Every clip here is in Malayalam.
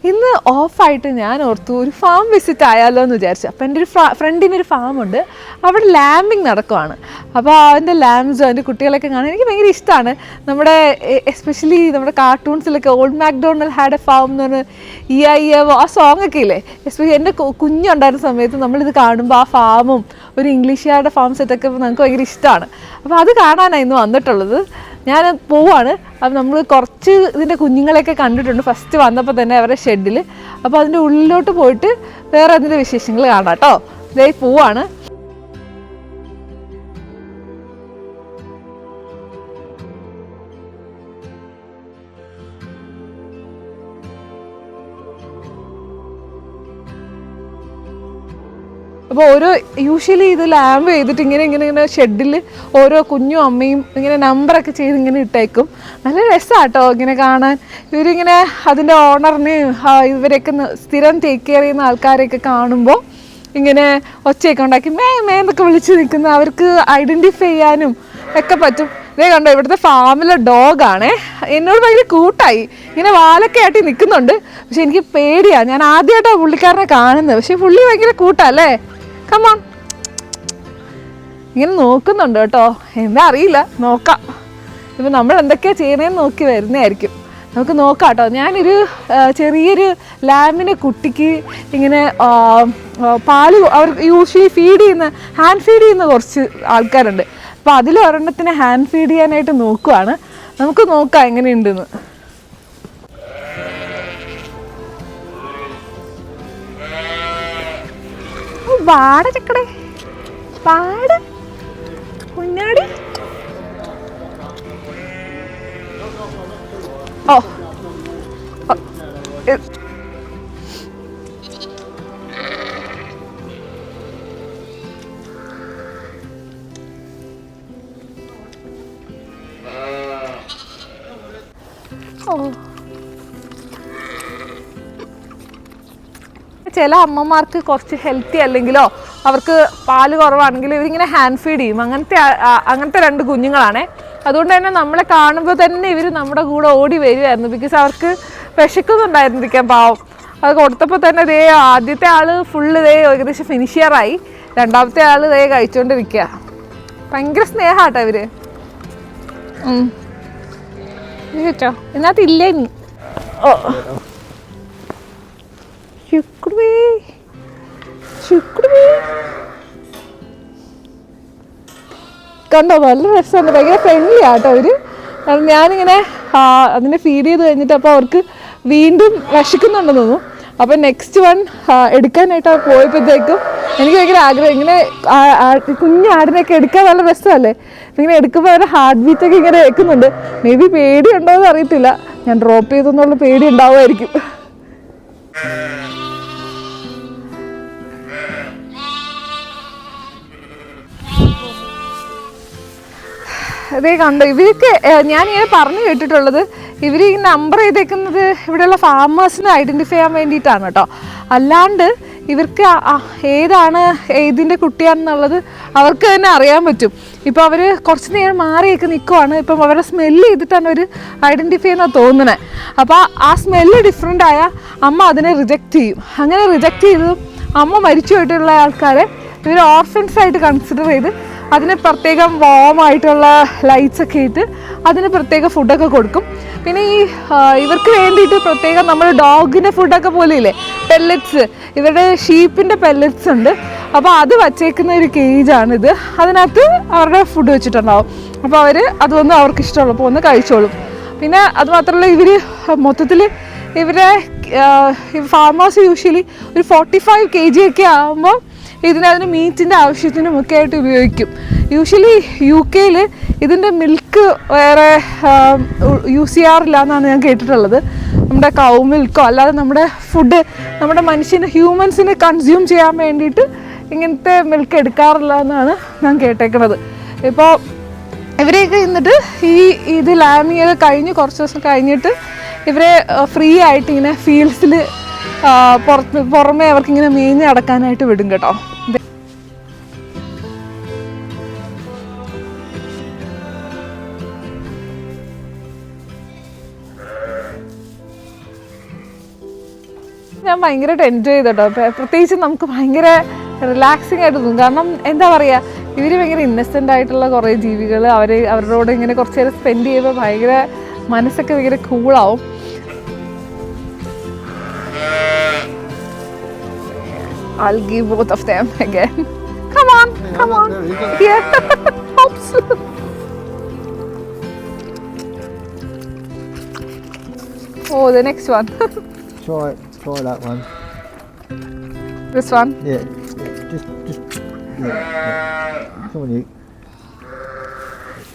ഇന്ന് ഓഫായിട്ട് ഞാൻ ഓർത്തു ഒരു ഫാം വിസിറ്റ് ആയാലോ എന്ന് വിചാരിച്ചു. അപ്പോൾ എൻ്റെ ഒരു ഫ്രണ്ടിനൊരു ഫാമുണ്ട്, അവിടെ ലാമ്പിങ് നടക്കുവാണ്. അപ്പോൾ അതിൻ്റെ ലാംബ്സും അതിൻ്റെ കുട്ടികളൊക്കെ കാണാൻ എനിക്ക് ഭയങ്കര ഇഷ്ടമാണ്. നമ്മുടെ എസ്പെഷ്യലി നമ്മുടെ കാർട്ടൂൺസിലൊക്കെ old MacDonald had a farm എന്ന് പറഞ്ഞ് ആ സോങ്ങൊക്കെ ഇല്ലേ, എസ്പെഷ്യലി എൻ്റെ കുഞ്ഞുണ്ടായിരുന്ന സമയത്ത് നമ്മളിത് കാണുമ്പോൾ ആ ഫാമും ഒരു ഇംഗ്ലീഷുകാരുടെ ഫാം സെറ്റൊക്കെ നമുക്ക് ഭയങ്കര ഇഷ്ടമാണ്. അപ്പോൾ അത് കാണാനാണ് ഇന്ന് വന്നിട്ടുള്ളത്. ഞാൻ പോവാണ്. അപ്പം നമ്മൾ കുറച്ച് ഇതിൻ്റെ കുഞ്ഞുങ്ങളെയൊക്കെ കണ്ടിട്ടുണ്ട് ഫസ്റ്റ് വന്നപ്പോൾ തന്നെ അവരുടെ ഷെഡിൽ. അപ്പോൾ അതിൻ്റെ ഉള്ളിലോട്ട് പോയിട്ട് വേറെ അതിൻ്റെ വിശേഷങ്ങൾ കാണാം കേട്ടോ. ഇതേ പോവാണ്. അപ്പോൾ ഓരോ യൂഷ്വലി ഇത് ലാമ്പ് ചെയ്തിട്ട് ഇങ്ങനെ ഷെഡിൽ ഓരോ കുഞ്ഞും അമ്മയും ഇങ്ങനെ നമ്പറൊക്കെ ചെയ്ത് ഇങ്ങനെ ഇട്ടേക്കും. നല്ല രസമാണ് കേട്ടോ ഇങ്ങനെ കാണാൻ. ഇവരിങ്ങനെ അതിൻ്റെ ഓണറിനെയും ഇവരെയൊക്കെ സ്ഥിരം ടേക്ക് കെയർ ചെയ്യുന്ന ആൾക്കാരെയൊക്കെ കാണുമ്പോൾ ഇങ്ങനെ ഒച്ചയൊക്കെ ഉണ്ടാക്കി എന്നൊക്കെ വിളിച്ച് നിൽക്കുന്ന അവർക്ക് ഐഡൻറ്റിഫൈ ചെയ്യാനും ഒക്കെ പറ്റും. ഇതേ കണ്ടോ, ഇവിടുത്തെ ഫാമിലെ ഡോഗാണേ. എന്നോട് ഭയങ്കര കൂട്ടായി, ഇങ്ങനെ വാലൊക്കെ ആട്ടി നിൽക്കുന്നുണ്ട്. പക്ഷെ എനിക്ക് പേടിയാണ്, ഞാൻ ആദ്യമായിട്ടാണ് പുള്ളിക്കാരനെ കാണുന്നത്. പക്ഷെ പുള്ളി ഭയങ്കര കൂട്ടല്ലേ, കമോൺ. ഇങ്ങനെ നോക്കുന്നുണ്ട് കേട്ടോ, എന്താ അറിയില്ല, നോക്കാം. ഇപ്പം നമ്മൾ എന്തൊക്കെയാണ് ചെയ്യണേന്ന് നോക്കി വരുന്നതായിരിക്കും. നമുക്ക് നോക്കാം കേട്ടോ. ഞാനൊരു ചെറിയൊരു ലാമ്പിനെ കുട്ടിക്ക് ഇങ്ങനെ പാല് അവർ യൂഷ്വലി ഹാൻഡ് ഫീഡ് ചെയ്യുന്ന കുറച്ച് ആൾക്കാരുണ്ട്. അപ്പോൾ അതിലൊരെണ്ണത്തിന് ഹാൻഡ് ഫീഡ് ചെയ്യാനായിട്ട് നോക്കുവാണ്. നമുക്ക് നോക്കാം എങ്ങനെയുണ്ടെന്ന്. വാട ചക്കടേ, വാട കുഞ്ഞാടി. ഓ ചില അമ്മമാർക്ക് കുറച്ച് ഹെൽത്തി അല്ലെങ്കിലോ അവർക്ക് പാല് കുറവാണെങ്കിലോ ഇവരിങ്ങനെ ഹാൻഡ് ഫീഡ് ചെയ്യും. അങ്ങനത്തെ രണ്ട് കുഞ്ഞുങ്ങളാണേ. അതുകൊണ്ട് തന്നെ നമ്മളെ കാണുമ്പോൾ തന്നെ ഇവർ നമ്മുടെ കൂടെ ഓടി വരുമായിരുന്നു. ബിക്കോസ് അവർക്ക് വിശക്കുന്നുണ്ടായിരുന്നിരിക്കാൻ പാവം. അത് കൊടുത്തപ്പോൾ തന്നെ ദേ ആദ്യത്തെ ആൾ ഫുള്ള് ദേ ഏകദേശം ഫിനിഷിയറായി. രണ്ടാമത്തെ ആൾ ദേ കഴിച്ചുകൊണ്ടിരിക്കുക. ഭയങ്കര സ്നേഹമാട്ടോ ഇവർ. കേട്ടോ, ഇതിനകത്തില്ലേ നീ. ഓ കണ്ടോ, നല്ല രസമുണ്ട്. ഭയങ്കര ഫ്രണ്ട്ലി ആട്ടോ അവര്. ഞാനിങ്ങനെ അതിനെ ഫീഡ് ചെയ്ത് കഴിഞ്ഞിട്ട് അപ്പോൾ അവർക്ക് വീണ്ടും വിശക്കുന്നുണ്ടെന്ന് തോന്നുന്നു. അപ്പം നെക്സ്റ്റ് വൺ എടുക്കാനായിട്ട് പോയപ്പോഴത്തേക്കും എനിക്ക് ഭയങ്കര ആഗ്രഹം. ഇങ്ങനെ കുഞ്ഞാടിനൊക്കെ എടുക്കാൻ നല്ല രസമല്ലേ. ഇങ്ങനെ എടുക്കുമ്പോൾ അവരുടെ ഹാർട്ട് ബീറ്റൊക്കെ ഇങ്ങനെ കേൾക്കുന്നുണ്ട്. മേ ബി പേടിയുണ്ടോ എന്ന് അറിയത്തില്ല. ഞാൻ ഡ്രോപ്പ് ചെയ്തെന്നുള്ള പേടി ഉണ്ടാവുമായിരിക്കും. അതേ കണ്ടോ, ഇവർക്ക് ഞാനിങ്ങനെ പറഞ്ഞു കേട്ടിട്ടുള്ളത് ഇവർ ഈ നമ്പർ ചെയ്തേക്കുന്നത് ഇവിടെയുള്ള ഫാമേഴ്സിനെ ഐഡൻറ്റിഫൈ ചെയ്യാൻ വേണ്ടിയിട്ടാണ് കേട്ടോ. അല്ലാണ്ട് ഇവർക്ക് ഏതാണ് ഏതിൻ്റെ കുട്ടിയാണെന്നുള്ളത് അവർക്ക് തന്നെ അറിയാൻ പറ്റും. ഇപ്പോൾ അവർ കുറച്ച് നേരം മാറിയൊക്കെ നിൽക്കുവാണ്. ഇപ്പം അവരെ സ്മെല്ല് ചെയ്തിട്ടാണ് അവർ ഐഡൻറ്റിഫൈ ചെയ്യുന്നത് തോന്നുന്നത്. അപ്പോൾ ആ സ്മെല്ല് ഡിഫറെൻ്റ് ആയാൽ അമ്മ അതിനെ റിജക്റ്റ് ചെയ്യും. അങ്ങനെ റിജക്റ്റ് ചെയ്തതും അമ്മ മരിച്ചു പോയിട്ടുള്ള ആൾക്കാരെ ഇവർ ഓർഫൻസ് ആയിട്ട് കൺസിഡർ ചെയ്ത് അതിന് പ്രത്യേകം വാമായിട്ടുള്ള ലൈറ്റ്സ് ഒക്കെ ഇട്ട് അതിന് പ്രത്യേക ഫുഡൊക്കെ കൊടുക്കും. പിന്നെ ഈ ഇവർക്ക് വേണ്ടിയിട്ട് പ്രത്യേകം നമ്മൾ ഡോഗിൻ്റെ ഫുഡൊക്കെ പോലെ ഇല്ലേ, പെല്ലറ്റ്സ്, ഇവരുടെ ഷീപ്പിൻ്റെ പെല്ലറ്റ്സ് ഉണ്ട്. അപ്പോൾ അത് വച്ചേക്കുന്ന ഒരു കേജാണിത്. അതിനകത്ത് അവരുടെ ഫുഡ് വെച്ചിട്ടുണ്ടാവും. അപ്പോൾ അവർ അതൊന്നും അവർക്ക് ഇഷ്ടമുള്ളപ്പോൾ ഒന്ന് കഴിച്ചോളും. പിന്നെ അതുമാത്രമല്ല ഇവർ മൊത്തത്തിൽ ഇവരെ ഫാമേഴ്സ് യൂഷ്വലി ഒരു 45 kg ഒക്കെ ആകുമ്പോൾ ഇതിനതിന് മീറ്റിൻ്റെ ആവശ്യത്തിനും ഒക്കെ ആയിട്ട് ഉപയോഗിക്കും. യൂഷ്വലി UK ഇതിൻ്റെ മിൽക്ക് വേറെ യൂസ് ചെയ്യാറില്ല എന്നാണ് ഞാൻ കേട്ടിട്ടുള്ളത്. നമ്മുടെ കൗ മിൽക്കോ അല്ലാതെ നമ്മുടെ ഫുഡ് നമ്മുടെ ഹ്യൂമൻസിന് കൺസ്യൂം ചെയ്യാൻ വേണ്ടിയിട്ട് ഇങ്ങനത്തെ മിൽക്ക് എടുക്കാറില്ല എന്നാണ് ഞാൻ കേട്ടേക്കുന്നത്. ഇപ്പോൾ ഇവരെയൊക്കെ എന്നിട്ട് ഇത് ലാമിങ് കഴിഞ്ഞ് കുറച്ച് ദിവസം കഴിഞ്ഞിട്ട് ഇവരെ ഫ്രീ ആയിട്ട് ഇങ്ങനെ ഫീൽഡ്സിൽ പുറമേ അവർക്കിങ്ങനെ മേഞ്ഞ് നടക്കാനായിട്ട് വിടും കേട്ടോ. ഞാൻ ഭയങ്കരമായിട്ട് എൻജോയ് ചെയ്തോ. പ്രത്യേകിച്ച് നമുക്ക് ഭയങ്കര റിലാക്സിങ് ആയിട്ട് തോന്നും. കാരണം എന്താ പറയുക, ഇവർ ഭയങ്കര ഇന്നസെൻ്റ് ആയിട്ടുള്ള കുറേ ജീവികൾ, അവരോട് ഇങ്ങനെ കുറച്ച് നേരം സ്പെൻഡ് ചെയ്യുമ്പോൾ ഭയങ്കര മനസ്സൊക്കെ ഭയങ്കര കൂളാവും. I'll give both of them again. Come on, come on. Yeah, hops. Oh, the next one. Try that one. This one? Yeah, just come on, you.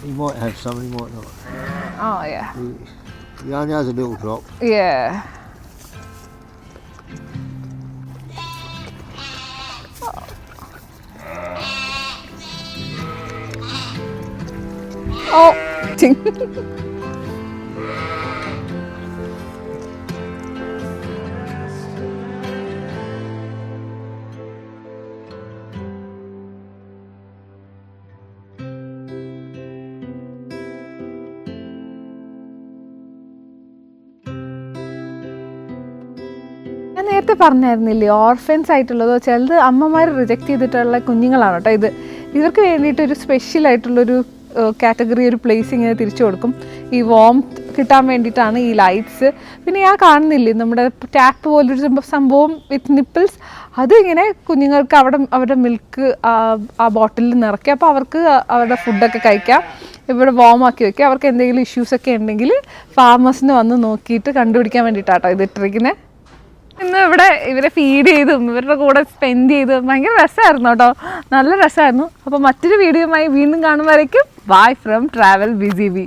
He might have some, he might not. Oh, yeah. He only has a little drop. Yeah. Oh, ting. ഞാൻ നേരത്തെ പറഞ്ഞായിരുന്നില്ലേ, ഓർഫൻസ് ആയിട്ടുള്ളതോ ചിലത് അമ്മമാർ റിജക്റ്റ് ചെയ്തിട്ടുള്ള കുഞ്ഞുങ്ങളാണ് കേട്ടോ ഇത്. ഇവർക്ക് വേണ്ടിയിട്ടൊരു സ്പെഷ്യലായിട്ടുള്ളൊരു കാറ്റഗറി, ഒരു പ്ലേസ് ഇങ്ങനെ തിരിച്ചു കൊടുക്കും. ഈ വോംത്ത് കിട്ടാൻ വേണ്ടിയിട്ടാണ് ഈ ലൈറ്റ്സ്. പിന്നെ ഞാൻ കാണുന്നില്ലേ നമ്മുടെ ടാപ്പ് പോലൊരു സംഭവം വിത്ത് നിപ്പിൾസ്, അതിങ്ങനെ കുഞ്ഞുങ്ങൾക്ക് അവരുടെ മിൽക്ക് ആ ബോട്ടിലിൽ നിറയ്ക്കുക. അപ്പോൾ അവർക്ക് അവരുടെ ഫുഡൊക്കെ കഴിക്കാം, ഇവിടെ വോമാക്കി വയ്ക്കുക. അവർക്ക് എന്തെങ്കിലും ഇഷ്യൂസൊക്കെ ഉണ്ടെങ്കിൽ ഫാമേഴ്സിന് വന്ന് നോക്കിയിട്ട് കണ്ടുപിടിക്കാൻ വേണ്ടിയിട്ടാട്ടോ ഇത് ഇട്ടിരിക്കുന്നത്. ഇന്ന് ഇവിടെ ഇവരെ ഫീഡ് ചെയ്തും ഇവരുടെ കൂടെ സ്പെൻഡ് ചെയ്തും ഭയങ്കര രസമായിരുന്നു കേട്ടോ, നല്ല രസമായിരുന്നു. അപ്പോൾ മറ്റൊരു വീഡിയോയുമായി വീണ്ടും കാണുമ്പോഴേക്കും bye from travel busy B.